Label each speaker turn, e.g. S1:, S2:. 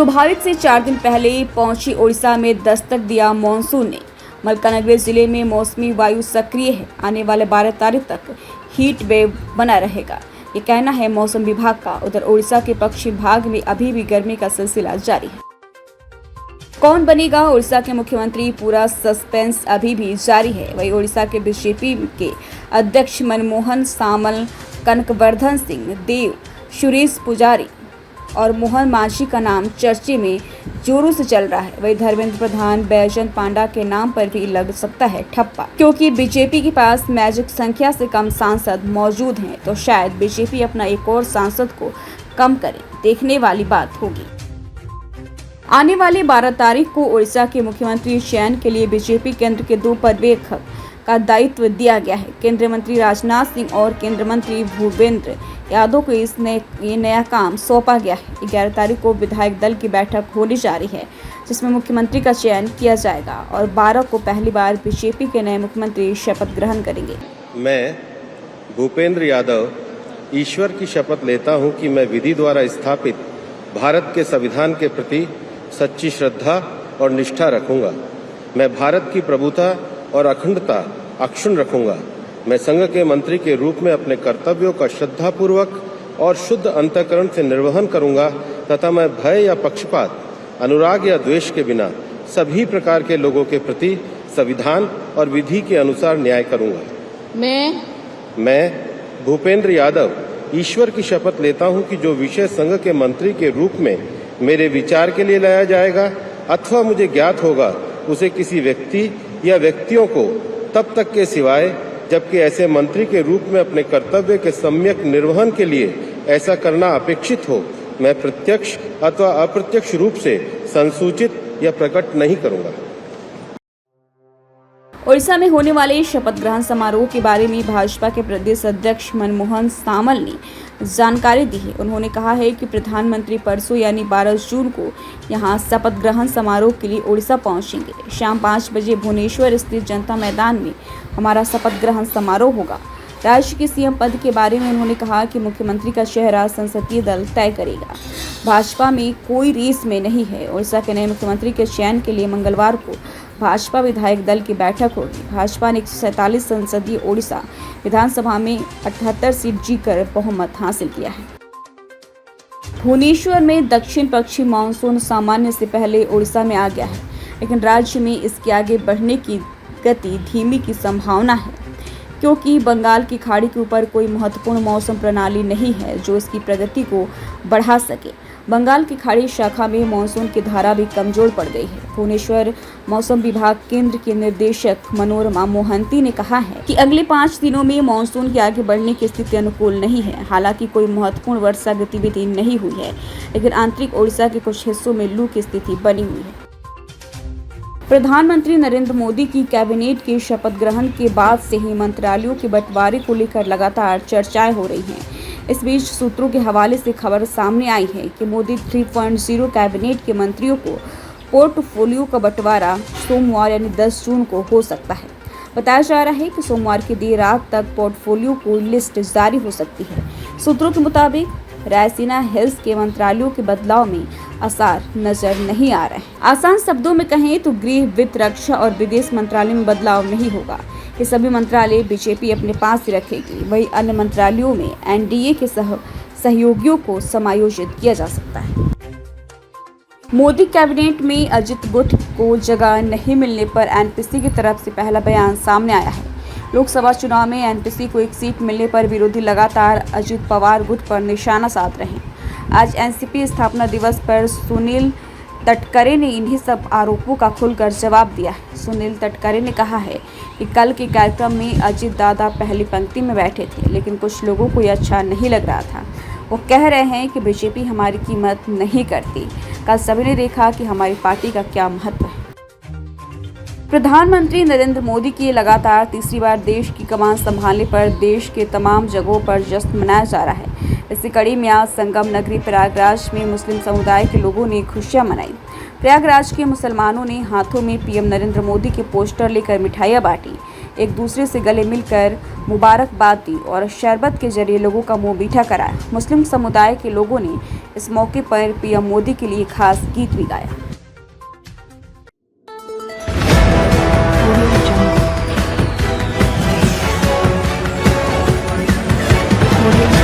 S1: स्वाभाविक से 4 दिन पहले पहुंची ओडिशा में दस्तक दिया मानसून ने। मलकानगिरी जिले में मौसमी वायु सक्रिय है। आने वाले 12 तारीख तक हीट वेव बना रहेगा, ये कहना है मौसम विभाग का। उधर ओडिशा के पश्चिम भाग में अभी भी गर्मी का सिलसिला जारी है। कौन बनेगा ओडिशा के मुख्यमंत्री, पूरा सस्पेंस अभी भी जारी है। वहीं ओडिशा के बीजेपी के अध्यक्ष मनमोहन सामल, कनकवर्धन सिंह देव, सुरेश पुजारी और मोहन मांझी का नाम चर्चे में जोरों से चल रहा है। वहीं धर्मेंद्र प्रधान, बैजयंत पांडा के नाम पर भी लग सकता है ठप्पा, क्योंकि बीजेपी के पास मैजिक संख्या से कम सांसद मौजूद हैं, तो शायद बीजेपी अपना एक और सांसद को कम करे, देखने वाली बात होगी। आने वाली 12 तारीख को ओडिशा के मुख्यमंत्री चयन के लिए बीजेपी केंद्र के 2 पर्यवेक्षक का दायित्व दिया गया है। केंद्रीय मंत्री राजनाथ सिंह और केंद्रीय मंत्री भूपेंद्र यादव को ये नया काम सौंपा गया है। 11 तारीख को विधायक दल की बैठक होने जा रही है, जिसमें मुख्यमंत्री का चयन किया जाएगा और 12 को पहली बार बीजेपी के नए मुख्यमंत्री शपथ ग्रहण करेंगे।
S2: मैं भूपेंद्र यादव ईश्वर की शपथ लेता हूं कि मैं विधि द्वारा स्थापित भारत के संविधान के प्रति सच्ची श्रद्धा और निष्ठा रखूंगा। मैं भारत की प्रभुता और अखंडता अक्षुण्ण रखूंगा। मैं संघ के मंत्री के रूप में अपने कर्तव्यों का श्रद्धापूर्वक और शुद्ध अंतःकरण से निर्वहन करूंगा तथा मैं भय या पक्षपात, अनुराग या द्वेष के बिना सभी प्रकार के लोगों के प्रति संविधान और विधि के अनुसार न्याय करूंगा। मैं भूपेंद्र यादव ईश्वर की शपथ लेता हूं कि जो विषय संघ के मंत्री के रूप में मेरे विचार के लिए लाया जाएगा अथवा मुझे ज्ञात होगा, उसे किसी व्यक्ति या व्यक्तियों को तब तक के सिवाय जबकि ऐसे मंत्री के रूप में अपने कर्तव्य के सम्यक निर्वहन के लिए ऐसा करना अपेक्षित हो, मैं प्रत्यक्ष अथवा अप्रत्यक्ष रूप से संसूचित या प्रकट नहीं करूंगा।
S1: ओडिशा में होने वाले शपथ ग्रहण समारोह के बारे में भाजपा के प्रदेश अध्यक्ष मनमोहन सामल ने जानकारी दी है। उन्होंने कहा है कि प्रधानमंत्री परसों यानी 12 जून को यहां शपथ ग्रहण समारोह के लिए ओडिशा पहुंचेंगे। शाम 5 बजे भुवनेश्वर स्थित जनता मैदान में हमारा शपथ ग्रहण समारोह होगा। राज्य के सीएम पद के बारे में उन्होंने कहा कि मुख्यमंत्री का चेहरा संसदीय दल तय करेगा। भाजपा में कोई रेस में नहीं है। ओडिशा के नए मुख्यमंत्री के चयन के लिए मंगलवार को भाजपा विधायक दल की बैठक होगी। भाजपा ने 147 संसदीय ओडिशा विधानसभा में 78 सीट जीतकर बहुमत हासिल किया है। भुवनेश्वर में दक्षिण पश्चिम मानसून सामान्य से पहले ओडिशा में आ गया है, लेकिन राज्य में इसके आगे बढ़ने की गति धीमी की संभावना है, क्योंकि बंगाल की खाड़ी के ऊपर कोई महत्वपूर्ण मौसम प्रणाली नहीं है जो इसकी प्रगति को बढ़ा सके। बंगाल की खाड़ी शाखा में मानसून की धारा भी कमजोर पड़ गई है। भुवनेश्वर मौसम विभाग केंद्र के निदेशक मनोरमा मोहंती ने कहा है कि अगले 5 दिनों में मानसून के आगे बढ़ने की स्थिति अनुकूल नहीं है। हालांकि कोई महत्वपूर्ण वर्षा गतिविधि नहीं हुई है, लेकिन आंतरिक ओडिशा के कुछ हिस्सों में लू की स्थिति बनी हुई है। प्रधानमंत्री नरेंद्र मोदी की कैबिनेट के शपथ ग्रहण के बाद से ही मंत्रालयों के बंटवारे को लेकर लगातार चर्चाएं हो रही हैं। इस बीच सूत्रों के हवाले से खबर सामने आई है कि मोदी 3.0 कैबिनेट के मंत्रियों को पोर्टफोलियो का बंटवारा सोमवार यानी 10 जून को हो सकता है। बताया जा रहा है कि सोमवार की देर रात तक पोर्टफोलियो को लिस्ट जारी हो सकती है। सूत्रों के मुताबिक रायसीना हिल्स के मंत्रालयों के बदलाव में आसार नजर नहीं आ रहे हैं। आसान शब्दों में कहें तो गृह, वित्त, रक्षा और विदेश मंत्रालय में बदलाव नहीं होगा। ये सभी मंत्रालय बीजेपी अपने पास ही रखेगी। वही अन्य मंत्रालयों में एनडीए के सहयोगियों को समायोजित किया जा सकता है। मोदी कैबिनेट में अजित गुट को जगह नहीं मिलने पर एनपीसी की तरफ से पहला बयान सामने आया है। लोकसभा चुनाव में एनपीसी को एक सीट मिलने पर विरोधी लगातार अजित पवार गुट पर निशाना साध रहे हैं। आज एनसीपी स्थापना दिवस पर सुनील तटकरे ने इन्हीं सब आरोपों का खुलकर जवाब दिया है। सुनील तटकरे ने कहा है कि कल के कार्यक्रम में अजित दादा पहली पंक्ति में बैठे थे, लेकिन कुछ लोगों को ये अच्छा नहीं लग रहा था। वो कह रहे हैं कि बीजेपी हमारी कीमत नहीं करती। कल सभी ने देखा कि हमारी पार्टी का क्या महत्व है। प्रधानमंत्री नरेंद्र मोदी की लगातार तीसरी बार देश की कमान संभालने पर देश के तमाम जगहों पर जश्न मनाया जा रहा है। इसी कड़ी में आज संगम नगरी प्रयागराज में मुस्लिम समुदाय के लोगों ने खुशियां मनाई। प्रयागराज के मुसलमानों ने हाथों में पीएम नरेंद्र मोदी के पोस्टर लेकर मिठाइयां बांटी। एक दूसरे से गले मिलकर मुबारकबाद दी और शरबत के जरिए लोगों का मुंह मीठा कराया। मुस्लिम समुदाय के लोगों ने इस मौके पर पीएम मोदी के लिए खास गीत भी गाया।
S3: Audio